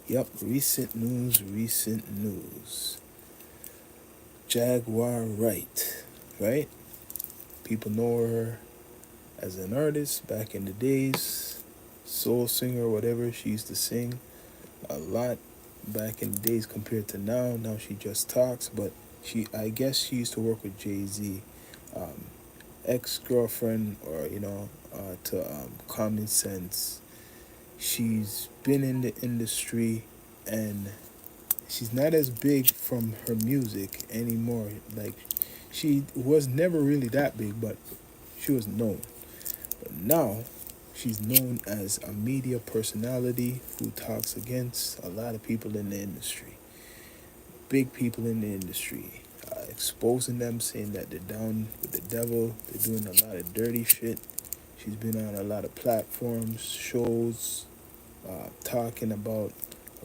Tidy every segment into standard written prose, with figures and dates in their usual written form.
Yep, recent news, recent news. Jaguar Wright, right? People know her as an artist back in the days, soul singer, whatever. She used to sing a lot back in the days compared to now. Now she just talks, but I guess she used to work with Jay Z, um, ex girlfriend, or to Common Sense. She's been in the industry, and she's not as big from her music anymore. Like, she was never really that big, but she was known. But now she's known as a media personality who talks against a lot of people in the industry, big people in the industry, exposing them, saying that they're down with the devil, they're doing a lot of dirty shit. She's been on a lot of platforms, shows, talking about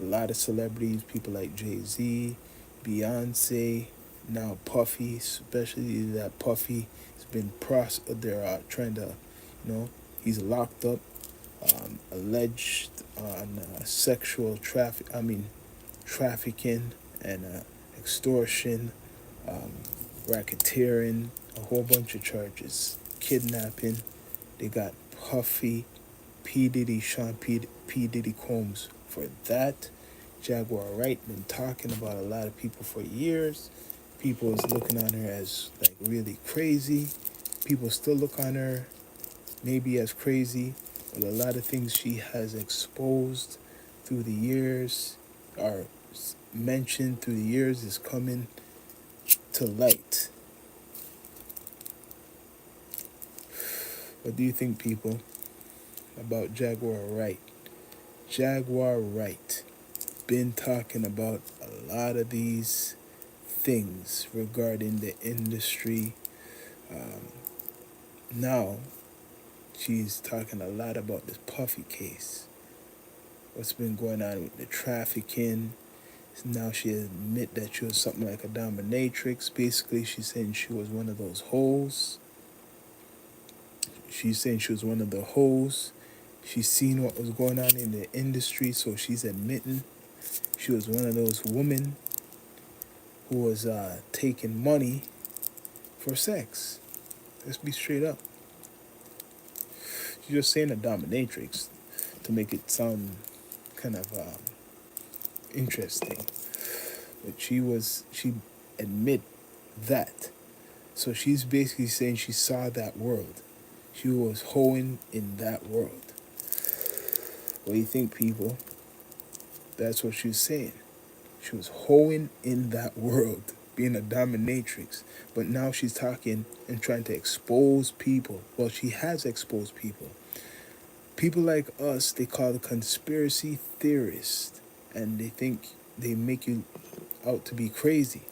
a lot of celebrities, people like Jay Z, Beyonce, now Puffy, especially that Puffy has been they're trying to, you know, he's locked up, alleged on sexual trafficking and extortion, um, racketeering, a whole bunch of charges, kidnapping. They got Puffy, P. Diddy, P. Diddy Combs for that. Jaguar Wright been talking about a lot of people for years. People is looking on her as like really crazy. People still look on her maybe as crazy, but a lot of things she has exposed through the years are mentioned through the years is coming to light. What do you think, people, about Jaguar Wright? Jaguar Wright been talking about a lot of these things regarding the industry. Um, Now she's talking a lot about this Puffy case. What's been going on with the trafficking? Now she admit that she was something like a dominatrix. Basically, she's saying she was one of those hoes. She's saying she was one of the hoes. She's seen what was going on in the industry, so she's admitting she was one of those women who was taking money for sex. Let's be straight up. She's just saying a dominatrix to make it sound kind of interesting. But she admit that. So she's basically saying she saw that world. She was hoeing in that world. What do you think, people? That's what she was saying. She was hoeing in that world, being a dominatrix. But now she's talking and trying to expose people. Well, she has exposed people. People like us, they call the conspiracy theorists. And they think they make you out to be crazy.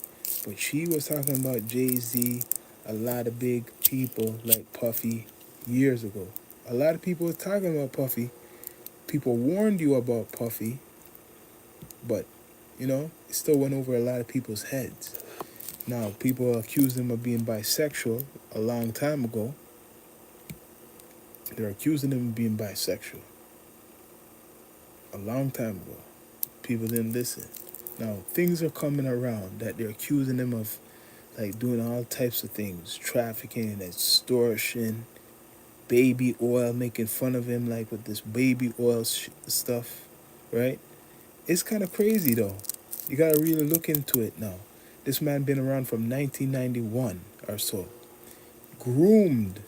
But she was talking about Jay-Z, a lot of big people like Puffy years ago. A lot of people were talking about Puffy. People warned you about Puffy, but it still went over a lot of people's heads. Now, people accused him of being bisexual a long time ago. They're accusing him of being bisexual a long time ago. People didn't listen. Now, things are coming around that they're accusing him of like doing all types of things, trafficking, extortion, baby oil, making fun of him like with this baby oil stuff, right? It's kind of crazy though. You gotta really look into it now. This man been around from 1991 or so, groomed,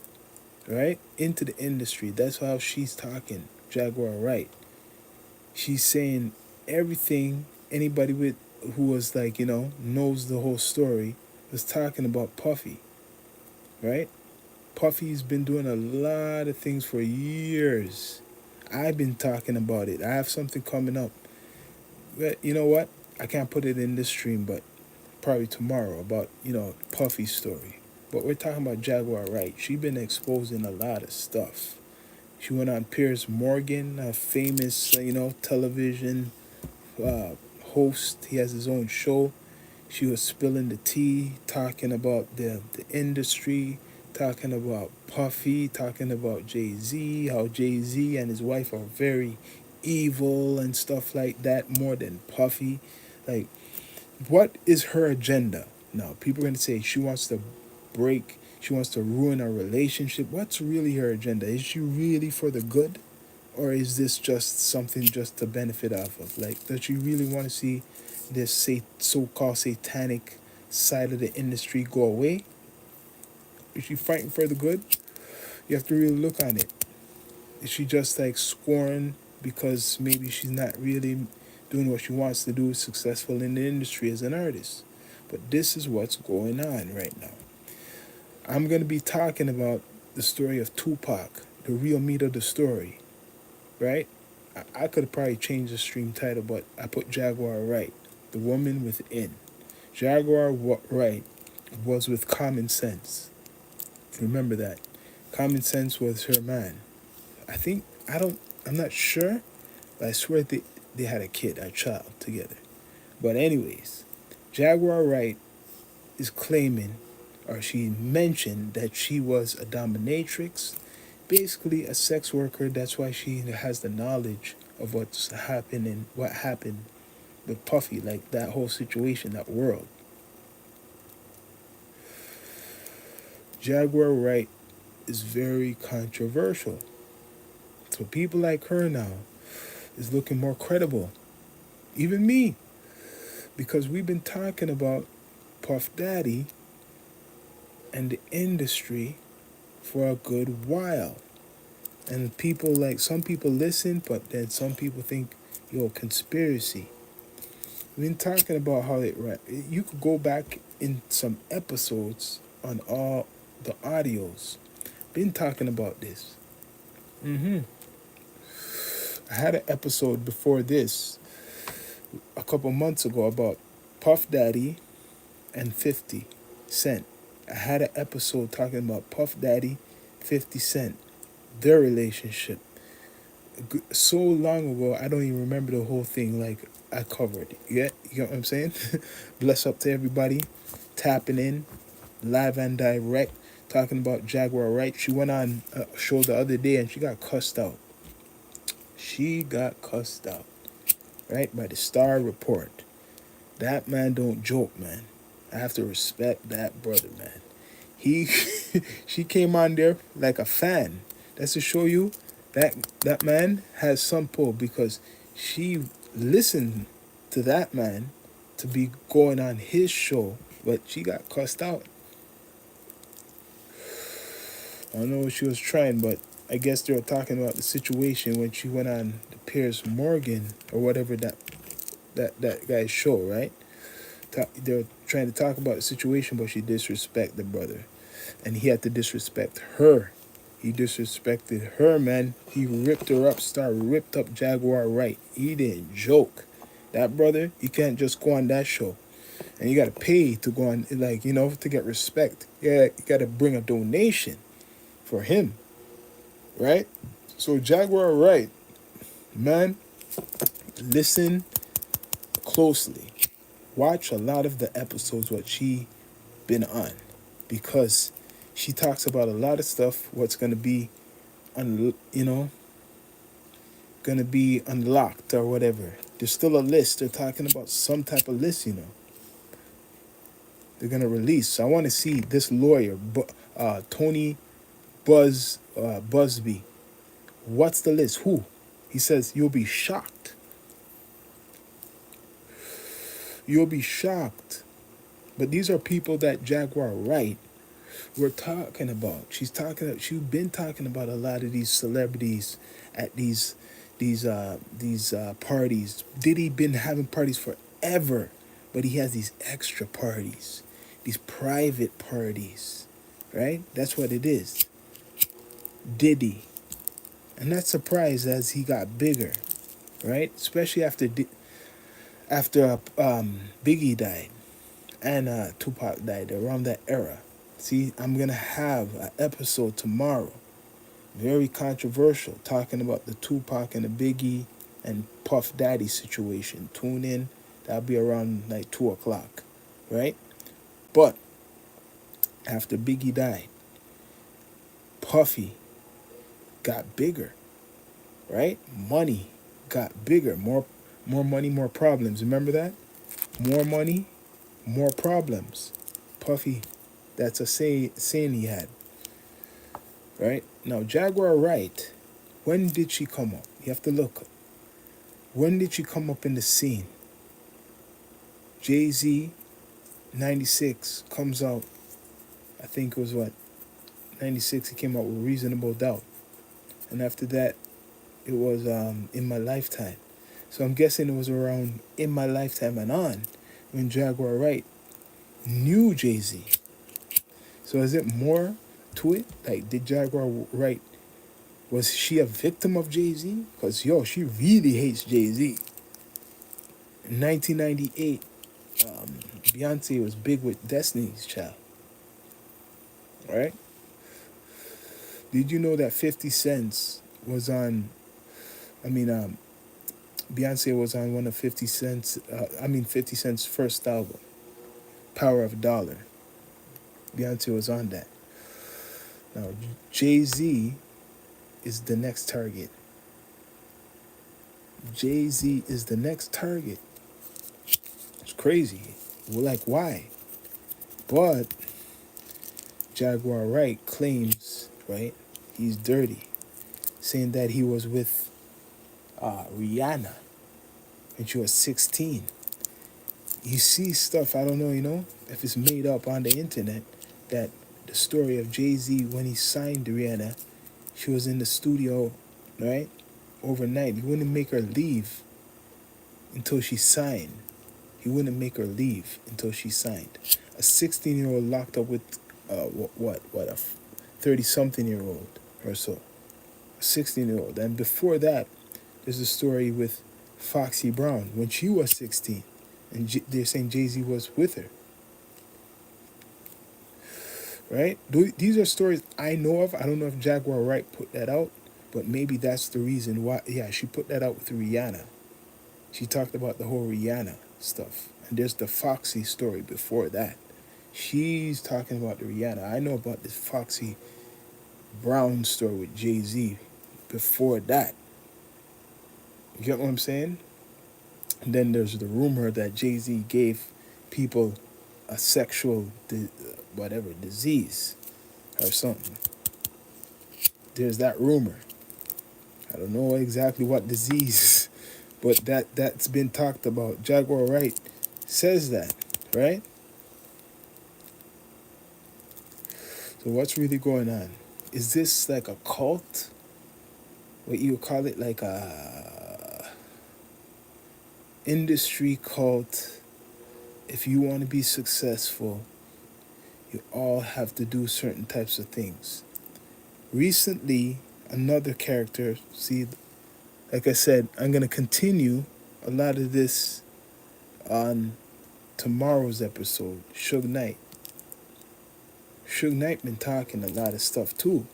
right, into the industry. That's how she's talking, Jaguar Wright. She's saying everything anybody with who was like knows the whole story was talking about Puffy, right? Puffy's been doing a lot of things for years. I've been talking about it. I have something coming up. But you know what? I can't put it in this stream, but probably tomorrow about, Puffy's story. But we're talking about Jaguar Wright. She's been exposing a lot of stuff. She went on Piers Morgan, a famous, television uh, host. He has his own show. She was spilling the tea, talking about the industry, talking about Puffy, talking about Jay Z, how Jay Z and his wife are very evil and stuff like that more than Puffy. Like, what is her agenda? Now, people are going to say she wants to she wants to ruin our relationship. What's really her agenda? Is she really for the good? Or is this just something just to benefit off of? Like, does she really want to see this so-called satanic side of the industry go away? Is she fighting for the good? You have to really look on it. Is she just like scorn because maybe she's not really doing what she wants to do, successful in the industry as an artist? But this is what's going on right now. I'm going to be talking about the story of Tupac, the real meat of the story, right? I could have probably changed the stream title, but I put Jaguar Wright, the woman within. Jaguar Wright was with Common Sense. Remember that. Common Sense was her man. I'm not sure, but I swear they had a kid, a child together. But anyways, Jaguar Wright is claiming, or she mentioned that she was a dominatrix, basically a sex worker. That's why she has the knowledge of what's happening, what happened with Puffy, like that whole situation, that world. Jaguar Wright is very controversial. So people like her now is looking more credible. Even me. Because we've been talking about Puff Daddy and the industry for a good while. And people like, some people listen, but then some people think, yo, conspiracy. We've been talking about how you could go back in some episodes on all the audios. Been talking about this. I had an episode before this a couple months ago about Puff Daddy and 50 Cent. I had an episode talking about Puff Daddy, 50 Cent, their relationship. So long ago, I don't even remember the whole thing like I covered. Yeah, you know what I'm saying? Bless up to everybody tapping in, live and direct, talking about Jaguar Wright. She went on a show the other day and she got cussed out. She got cussed out, right, by the Star Report. That man don't joke, man. I have to respect that brother, man. He, she came on there like a fan. That's to show you that man has some pull because she listened to that man to be going on his show, but she got cussed out. I don't know what she was trying, but I guess they were talking about the situation when she went on the Piers Morgan or whatever that guy's show, right? They were trying to talk about the situation, but she disrespected the brother, and he had to disrespect her. He disrespected her, man. He ripped her up. Ripped up Jaguar Wright. He didn't joke. That brother, you can't just go on that show, and you got to pay to go on, like, to get respect. Yeah, you got to bring a donation for him, right? So Jaguar Wright, man, listen closely. Watch a lot of the episodes what she been on, because she talks about a lot of stuff what's going to be going to be unlocked or whatever. There's still a list. They're talking about some type of list, they're going to release. So I want to see this lawyer, Tony Busby. What's the list? Who? He says you'll be shocked. You'll be shocked. But these are people that Jaguar Wright we're talking about. She's been talking about a lot of these celebrities at these parties. Diddy been having parties forever, but he has these extra parties, these private parties, right? That's what it is. Diddy, and not surprised as he got bigger, right? Especially after Biggie died and Tupac died around that era. See, I'm going to have an episode tomorrow, very controversial, talking about the Tupac and the Biggie and Puff Daddy situation. Tune in. That'll be around like 2 o'clock, right? But after Biggie died, Puffy got bigger, right? Money got bigger. More money, more problems. Remember that? More money, more problems. Puffy, that's a saying he had, right? Now, Jaguar Wright, when did she come up? You have to look. When did she come up in the scene? Jay-Z, 96, comes out. I think it was what? 96, he came out with Reasonable Doubt. And after that, it was In My Lifetime. So I'm guessing it was around In My Lifetime and on when Jaguar Wright knew Jay-Z. So is it more to it? Like, did Jaguar Wright, was she a victim of Jay-Z? Because, yo, she really hates Jay-Z. In 1998, Beyonce was big with Destiny's Child, right? Did you know that 50 Cent was on, I mean, Beyonce was on one of 50 Cent's first album, Power of a Dollar. Beyonce was on that. Now, Jay-Z is the next target. Jay-Z is the next target. It's crazy. Well, like, why? But Jaguar Wright claims, right, he's dirty, saying that he was with Rihanna when she was 16. You see stuff, I don't know, if it's made up on the internet, that the story of Jay-Z when he signed Rihanna, she was in the studio, right, overnight. He wouldn't make her leave until she signed. He wouldn't make her leave until she signed. A 16-year-old locked up with a 30-something-year-old or so. A 16-year-old. And before that, there's a story with Foxy Brown when she was 16. And they're saying Jay-Z was with her. Right? These are stories I know of. I don't know if Jaguar Wright put that out, but maybe that's the reason why. Yeah, she put that out with Rihanna. She talked about the whole Rihanna stuff. And there's the Foxy story before that. She's talking about the Rihanna. I know about this Foxy Brown story with Jay-Z before that. You get what I'm saying? And then there's the rumor that Jay-Z gave people a sexual disease or something. There's that rumor. I don't know exactly what disease, but that's been talked about. Jaguar Wright says that, right? So what's really going on? Is this like a cult? What you call it, like a industry cult? If you want to be successful, you all have to do certain types of things. Recently, another character, see, like I said, I'm going to continue a lot of this on tomorrow's episode, Suge Knight. Suge Knight been talking a lot of stuff too,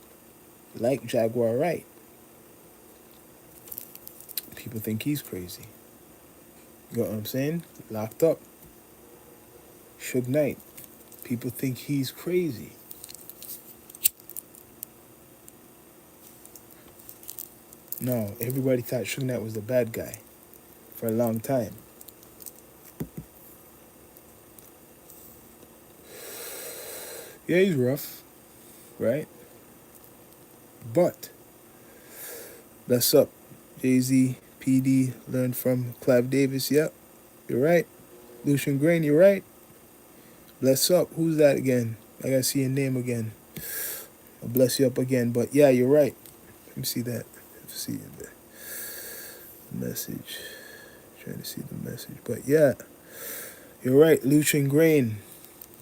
like Jaguar Wright. People think he's crazy. You know what I'm saying? Locked up. Suge Knight. People think he's crazy. No, everybody thought Suge Knight was the bad guy for a long time. Yeah, he's rough, right? But that's up. Jay-Z, PD, learned from Clive Davis. Yep, you're right. Lucian Grain, you're right. Bless up. Who's that again? I gotta see your name again. I'll bless you up again. But yeah, you're right. Let me see that. Let's see the message. Trying to see the message. But yeah, you're right. Lucian Grain.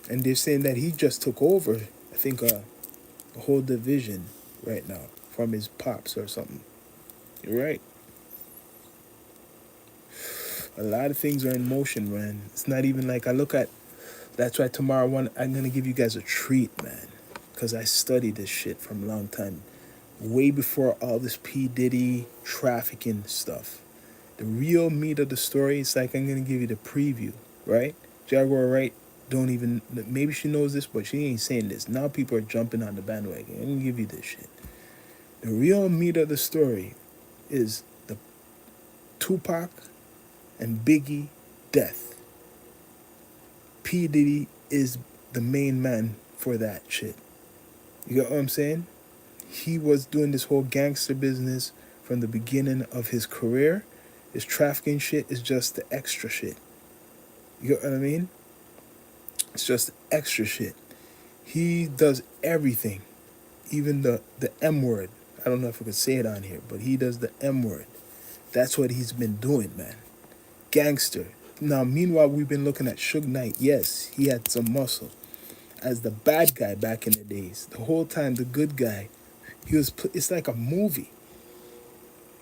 And they're saying that he just took over, I think, a whole division right now from his pops or something. You're right. A lot of things are in motion, man. It's not even like I look at. That's why tomorrow I'm gonna give you guys a treat, man, because I studied this shit from a long time, way before all this P Diddy trafficking stuff. The real meat of the story. It's like I'm gonna give you the preview, right? Jaguar Wright don't even, maybe she knows this, but she ain't saying this. Now people are jumping on the bandwagon. I'm gonna give you this shit. The real meat of the story is Tupac and Biggie death. P. Diddy is the main man for that shit. You get what I'm saying? He was doing this whole gangster business from the beginning of his career. His trafficking shit is just the extra shit. You get what I mean? It's just extra shit. He does everything, even the M word. I don't know if I could say it on here, but he does the M word. That's what he's been doing, man. Gangster. Now, meanwhile, we've been looking at Suge Knight. Yes, he had some muscle. As the bad guy back in the days. The whole time, the good guy. It's like a movie.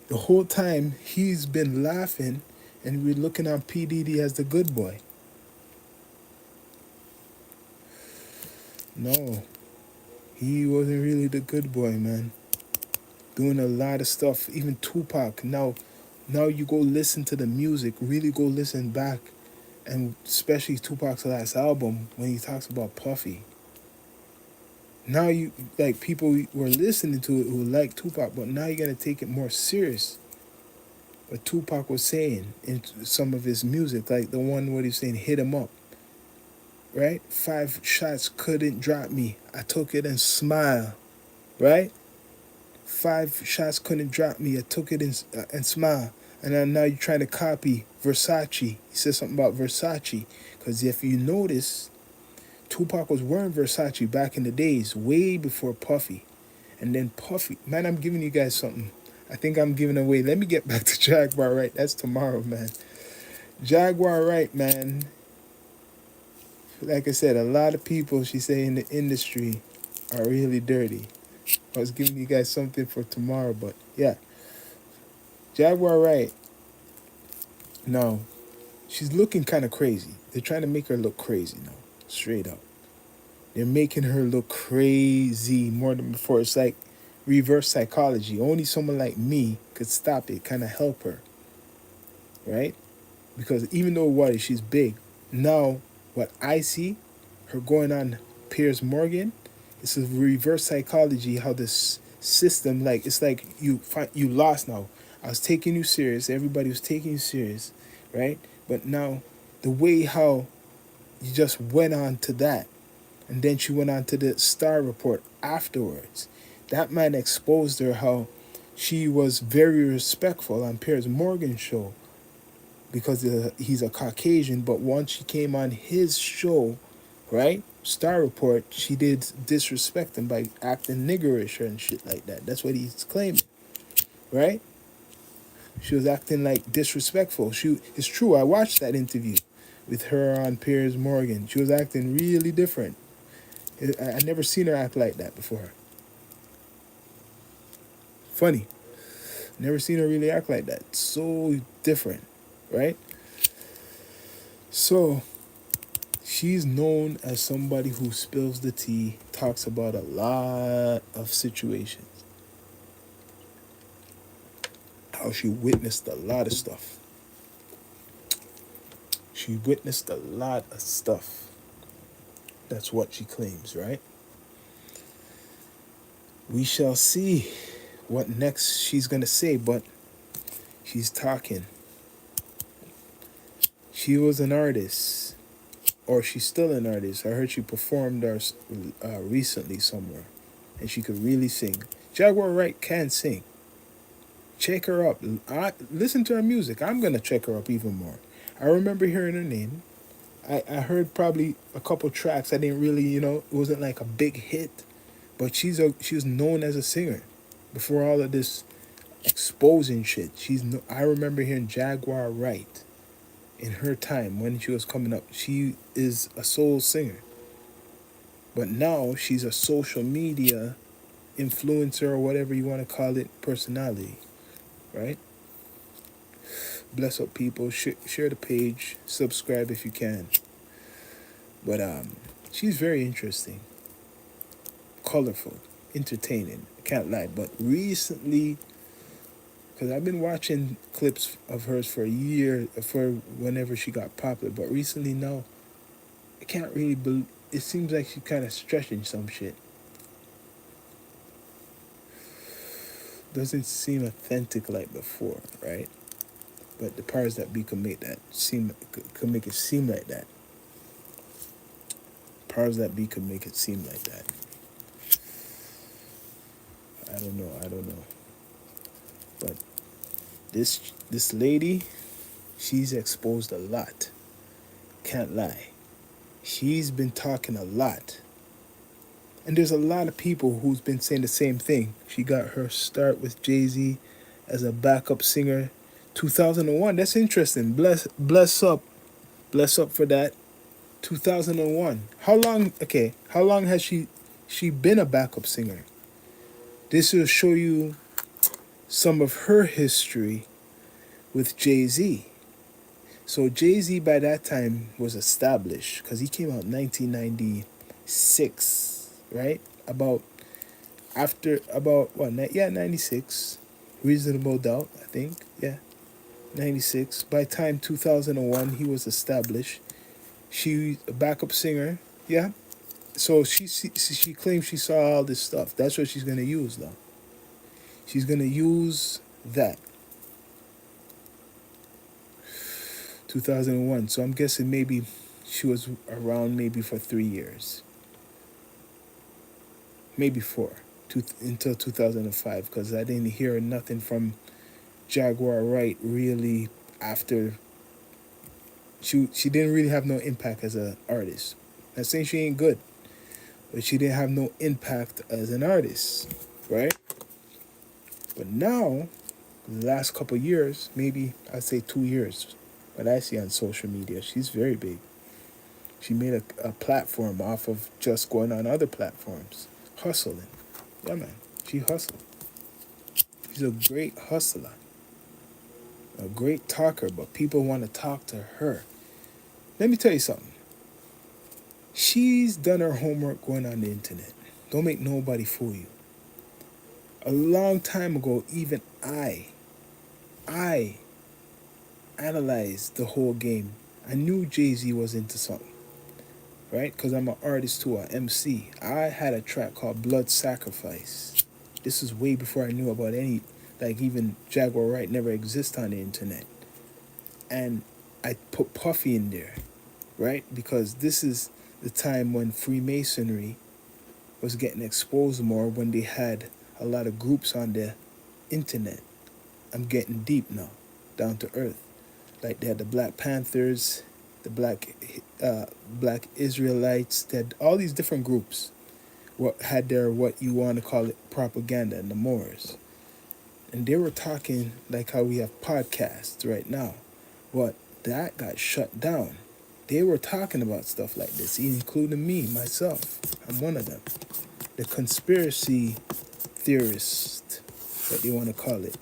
The whole time, he's been laughing, and we're looking at P. Diddy as the good boy. No, he wasn't really the good boy, man. Doing a lot of stuff. Even Tupac. Now you go listen to the music. Really go listen back, and especially Tupac's last album when he talks about Puffy. Now you like people were listening to it who like Tupac, but now you're gonna take it more serious. What Tupac was saying in some of his music, like the one where he's saying "hit him up," right? 5 shots couldn't drop me. I took it and smile, right? 5 shots couldn't drop me. I took it and smile. And then now you're trying to copy Versace. He said something about Versace. Because if you notice, Tupac was wearing Versace back in the days, way before Puffy. And then Puffy, man, I'm giving you guys something. I think I'm giving away. Let me get back to Jaguar Right. That's tomorrow, man. Jaguar Right, man. Like I said, a lot of people, she say, in the industry are really dirty. I was giving you guys something for tomorrow, but yeah. Jaguar Right. No, she's looking kind of crazy. They're trying to make her look crazy now, straight up. They're making her look crazy more than before. It's like reverse psychology. Only someone like me could stop it, kind of help her, right? Because even though what she's big, now what I see, her going on Piers Morgan, it's a reverse psychology. How this system, like it's like you lost now. I was taking you serious. Everybody was taking you serious, right? But now, the way how you just went on to that, and then she went on to the Star Report afterwards. That man exposed her how she was very respectful on Piers Morgan's show because he's a Caucasian. But once she came on his show, right, Star Report, she did disrespect him by acting niggerish and shit like that. That's what he's claiming, right? She was acting like disrespectful. It's true. I watched that interview with her on Piers Morgan. She was acting really different. I never seen her act like that before. Funny. Never seen her really act like that. So different, right? So she's known as somebody who spills the tea, talks about a lot of situations. How she witnessed a lot of stuff. She witnessed a lot of stuff. That's what she claims, right? We shall see what next she's going to say, but she's talking. She was an artist, or she's still an artist. I heard she performed recently somewhere, and she could really sing. Jaguar Wright can sing. Check her up. Listen to her music. I'm going to check her up even more. I remember hearing her name. I heard probably a couple tracks. I didn't really, it wasn't like a big hit, but she was known as a singer before all of this exposing shit. I remember hearing Jaguar Wright in her time when she was coming up. She is a soul singer, but now she's a social media influencer or whatever you want to call it, personality, right? Bless up, people. Share the page, subscribe if you can. But she's very interesting, colorful, entertaining. I can't lie. But recently, because I've been watching clips of hers for a year, for whenever she got popular. But recently, now, I can't really believe. It seems like she's kind of stretching some shit. Doesn't seem authentic like before, right? But the powers that be can make that seem, can make it seem like that. Powers that be can make it seem like that. I don't know. I don't know. But this lady, she's exposed a lot. Can't lie. She's been talking a lot. And there's a lot of people who's been saying the same thing. She got her start with Jay-Z as a backup singer 2001. That's interesting. Bless up for that. 2001. How long, okay, how long has she been a backup singer? This will show you some of her history with Jay-Z. So Jay-Z by that time was established because he came out in 1996, right? About what? Yeah, 96. Reasonable Doubt, I think. Yeah, 96. By time 2001, he was established. She a backup singer. Yeah. So she claims she saw all this stuff. That's what she's gonna use though. She's gonna use that. 2001. So I'm guessing maybe she was around maybe for 3 years, maybe four, until 2005. Because I didn't hear nothing from Jaguar Wright really after. She didn't really have no impact as an artist. Not saying she ain't good, but she didn't have no impact as an artist, right? But now, the last couple of years, maybe I'd say 2 years, what I see on social media, she's very big. She made a platform off of just going on other platforms, hustling. Yeah, man, she hustled. She's a great hustler, a great talker, but people want to talk to her. Let me tell you something. She's done her homework going on the internet. Don't make nobody fool you. A long time ago, even I analyzed the whole game. I knew Jay-Z was into something, right? Because I'm an artist too, an MC. I had a track called Blood Sacrifice. This is way before I knew about any, like even Jaguar Wright never exists on the internet. And I put Puffy in there, right? Because this is the time when Freemasonry was getting exposed more, when they had a lot of groups on the internet. I'm getting deep now, down to earth. Like they had the Black Panthers, the Black Israelites. They had all these different groups. What had their, what you want to call it, propaganda, and the Moors, and they were talking like how we have podcasts right now. But that got shut down. They were talking about stuff like this, including me, myself. I'm one of them. The conspiracy theorist, what they want to call it,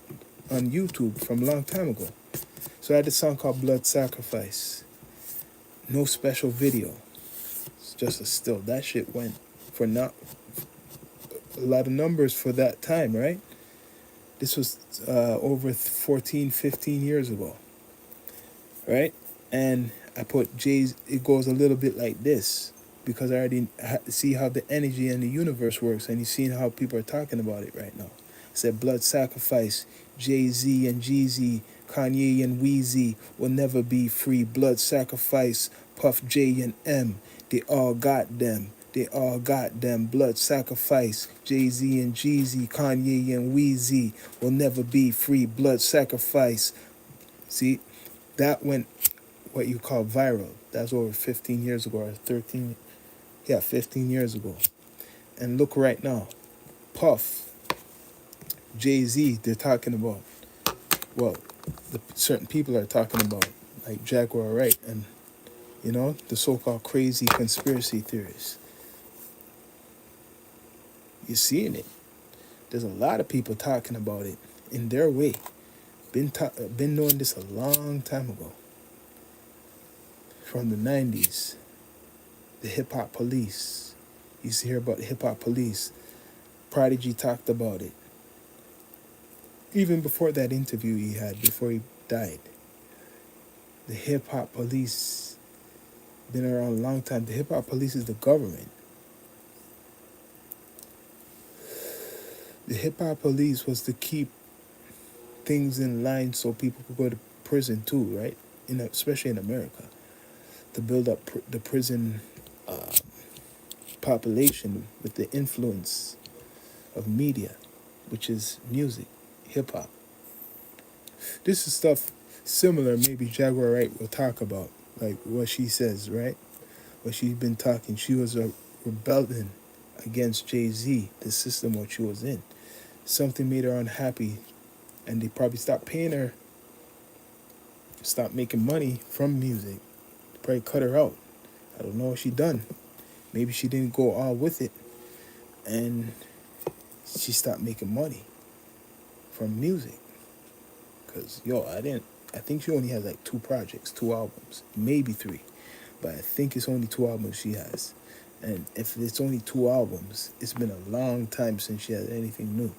on YouTube from a long time ago. So I had a song called Blood Sacrifice. No special video. It's just a still. That shit went for not a lot of numbers for that time, right? This was over 14, 15 years ago, right? And I put Jay's, it goes a little bit like this, because I already see how the energy in the universe works, and you've seen how people are talking about it right now. I said Blood Sacrifice, Jay-Z and Jeezy, Kanye and Weezy will never be free. Blood Sacrifice, Puff J and M, they all got them. They all got them. Blood Sacrifice, Jay-Z and Jeezy, Kanye and Weezy will never be free. Blood Sacrifice. See, that went what you call viral. That's over 15 years ago, or 13, yeah, 15 years ago. And look right now, Puff, Jay-Z, they're talking about, well, certain people are talking about, like Jaguar Wright and, you know, the so-called crazy conspiracy theorists. You're seeing it. There's a lot of people talking about it in their way. Been knowing this a long time ago. From the 90s, the hip hop police. You used to hear about the hip hop police. Prodigy talked about it. Even before that interview he had, before he died. The hip hop police been around a long time. The hip hop police is the government. The hip hop police was to keep things in line so people could go to prison too, right? Especially in America, to build up the prison uh, population with the influence of media, which is music, hip hop. This is stuff similar. Maybe Jaguar Wright will talk about, like what she says, right? What she's been talking. She was a rebellion against Jay-Z, the system what she was in. Something made her unhappy, and they probably stopped paying her, stopped making money from music. Probably cut her out. I don't know what she done. Maybe she didn't go all with it, and she stopped making money from music. Cause I think she only has like 2 projects, 2 albums, maybe 3, but I think it's only 2 albums she has. And if it's only 2 albums, it's been a long time since she had anything new.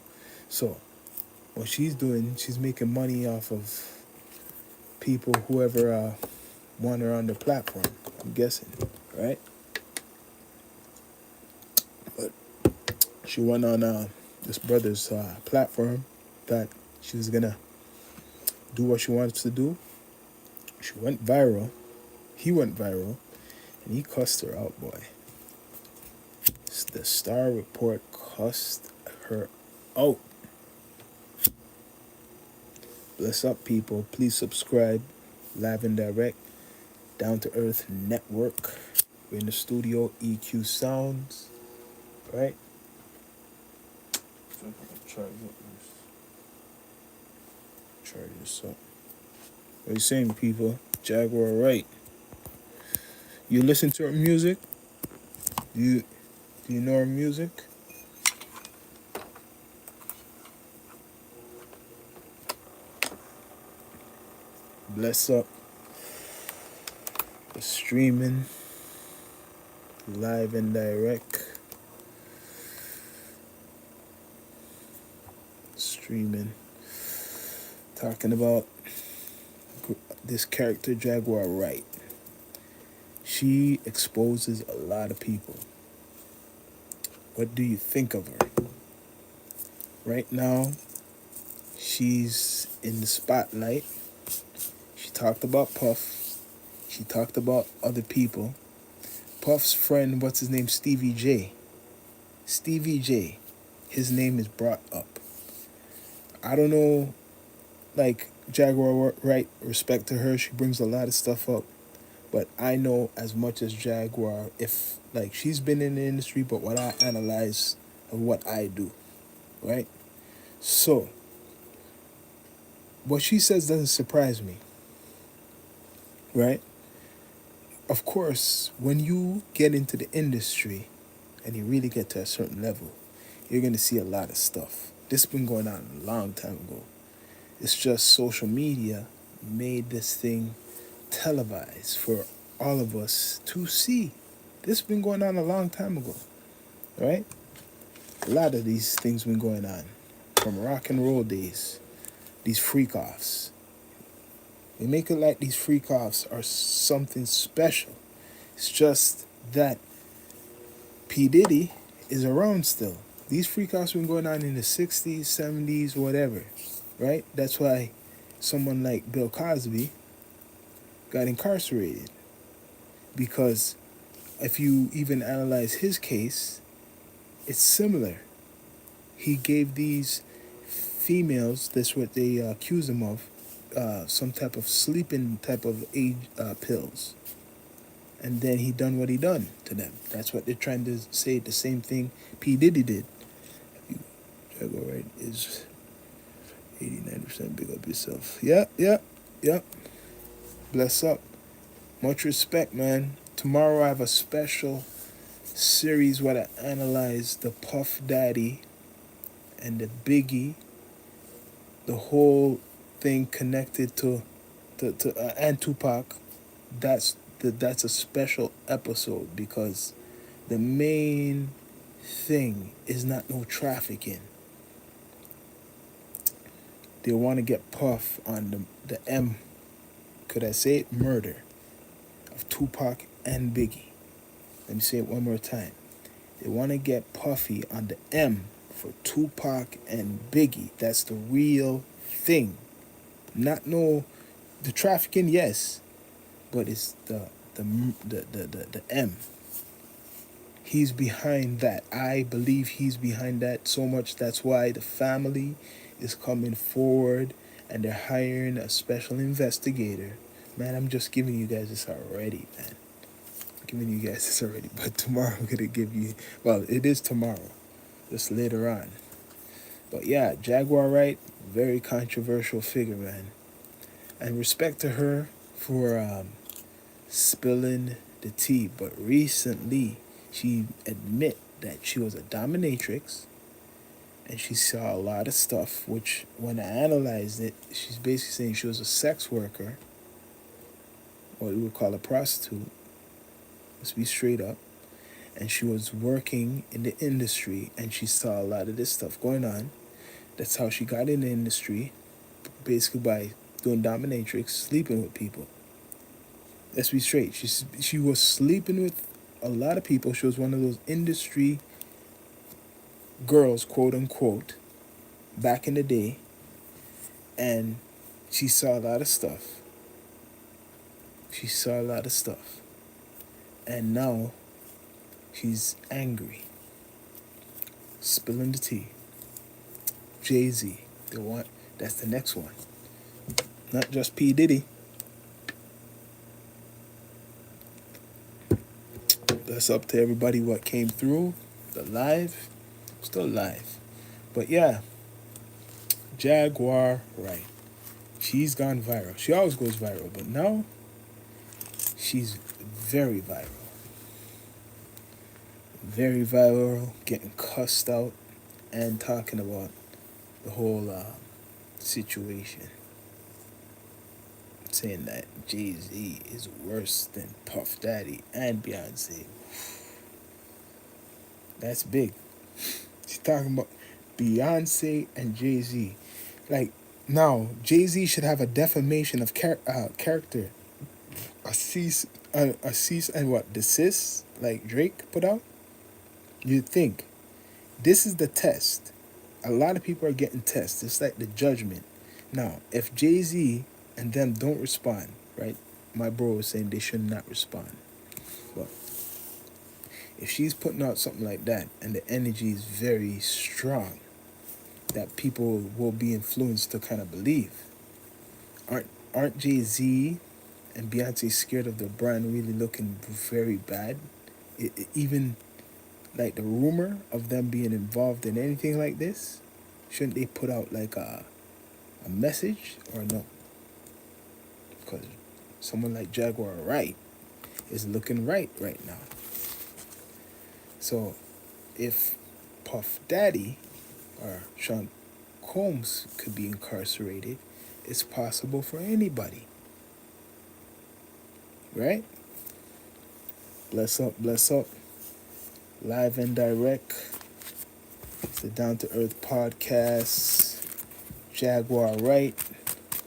So what she's doing, she's making money off of people, whoever want her on the platform. I'm guessing, right? But she went on this brother's platform that she was gonna do what she wants to do. She went viral. He went viral, and he cussed her out, boy. The Star Report cussed her out. Bless up, people. Please subscribe. Live and direct. Down to Earth Network. We're in the studio. EQ Sounds. Right? Charge this up. What are you saying, people? Jaguar Wright. You listen to her music? Do you know her music? Bless up. The streaming. Live and direct. Streaming. Talking about this character, Jaguar Wright. She exposes a lot of people. What do you think of her? Right now, she's in the spotlight. She talked about Puff. She talked about other people. Puff's friend, what's his name? Stevie J. Stevie J. His name is brought up. I don't know, like Jaguar Wright, respect to her, she brings a lot of stuff up. But I know as much as Jaguar, if like she's been in the industry, but what I analyze of what I do, right? So what she says doesn't surprise me, right? Of course, when you get into the industry and you really get to a certain level, you're gonna see a lot of stuff. This has been going on a long time ago. It's just social media made this thing televised for all of us to see. This has been going on a long time ago, right? A lot of these things been going on from rock and roll days. These freak offs. They make it like these freak offs are something special. It's just that P. Diddy is around still. These freak offs been going on in the 60s, 70s, whatever, right? That's why someone like Bill Cosby got incarcerated. Because if you even analyze his case, it's similar. He gave these females, that's what they accuse him of, some type of sleeping type of pills. And then he done what he done to them. That's what they're trying to say, the same thing P. Diddy did. Jaguar Wright is 89%, big up yourself. Yeah. Bless up. Much respect, man. Tomorrow I have a special series where I analyze the Puff Daddy and the Biggie, the whole thing connected to and Tupac. That's a special episode because the main thing is not no trafficking. They want to get Puff on the M, could I say it, murder of Tupac and Biggie. Let me say it one more time. They want to get Puffy on the M for Tupac and Biggie. That's the real thing. Not no The trafficking, yes, but it's the M. He's behind that. I believe he's behind that so much. That's why the family is coming forward and they're hiring a special investigator. Man, I'm just giving you guys this already, man. I'm giving you guys this already. But tomorrow I'm gonna give you. Well, it is tomorrow, just later on. But yeah, Jaguar Wright, very controversial figure, man. And respect to her for spilling the tea. But recently, she admit that she was a dominatrix and she saw a lot of stuff, which when I analyzed it, she's basically saying she was a sex worker, what we would call a prostitute. Let's be straight up. And she was working in the industry and she saw a lot of this stuff going on. That's how she got in the industry, basically by doing dominatrix, sleeping with people. Let's be straight. She was sleeping with a lot of people. She was one of those industry girls, quote unquote, back in the day, and she saw a lot of stuff. She saw a lot of stuff. And now she's angry. Spilling the tea. Jay-Z, the one that's the next one. Not just P. Diddy. That's up to everybody what came through. The live. Still live. But yeah, Jaguar, right. She's gone viral. She always goes viral, but now she's very viral. Very viral, getting cussed out and talking about the whole situation. Saying that Jay-Z is worse than Puff Daddy and Beyonce. That's big. She's talking about Beyonce and Jay-Z. Like, now, Jay-Z should have a defamation of character. A cease and what? Desist? Like Drake put out? You'd think. This is the test. A lot of people are getting tests. It's like the judgment. Now, if Jay-Z and them don't respond, right? My bro was saying they should not respond. But if she's putting out something like that and the energy is very strong, that people will be influenced to kind of believe. Aren't Jay-Z and Beyonce scared of their brand really looking very bad? Even like the rumor of them being involved in anything like this, shouldn't they put out like a message or no? Because someone like Jaguar Wright is looking right now. So if Puff Daddy or Sean Combs could be incarcerated, it's possible for anybody. Right? Bless up, bless up. Live and direct. It's the Down to Earth podcast. Jaguar Wright.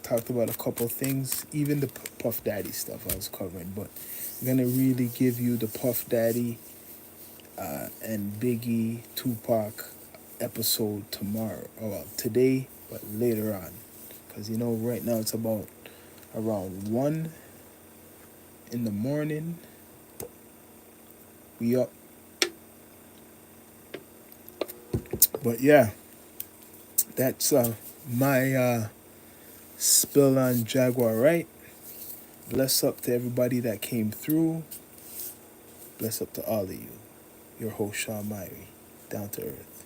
Talked about a couple things, even the Puff Daddy stuff I was covering, but I'm gonna really give you the Puff Daddy and Biggie, Tupac episode tomorrow. Oh, well, today, but later on, because right now it's about around 1 in the morning. We up, but yeah, that's my spill on Jaguar Wright. Bless up to everybody that came through. Bless up to all of you. Your host, Sean Myrie, Down to Earth.